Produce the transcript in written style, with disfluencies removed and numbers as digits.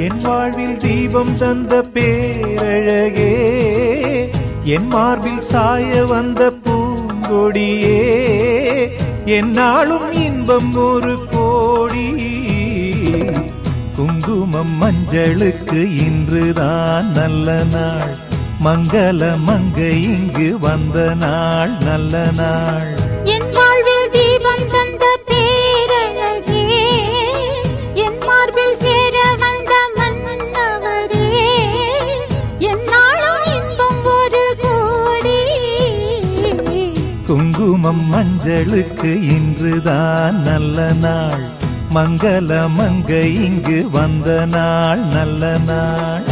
என் வாழ்வில் தீபம் தந்த பேரழகே, என் மார்பில் சாய வந்த பூங்கொடியே, என்னாலும் இன்பம் ஒரு கோடி. குங்குமம் மஞ்சளுக்கு இன்றுதான் நல்ல நாள், மங்கள மங்கை இங்கு வந்த நாள் நல்ல நாள். என் வாழ்வில் தீபம் தந்த பேரழகே, என் மார்பில் சேர வந்த மன்னவரே, என்னாலும் இன்பம் ஒரு கோடி. குங்குமம் மஞ்சளுக்கு இன்றுதான் நல்ல நாள், மங்கள மங்கை இங்கு வந்த நாள் நல்ல நாள்.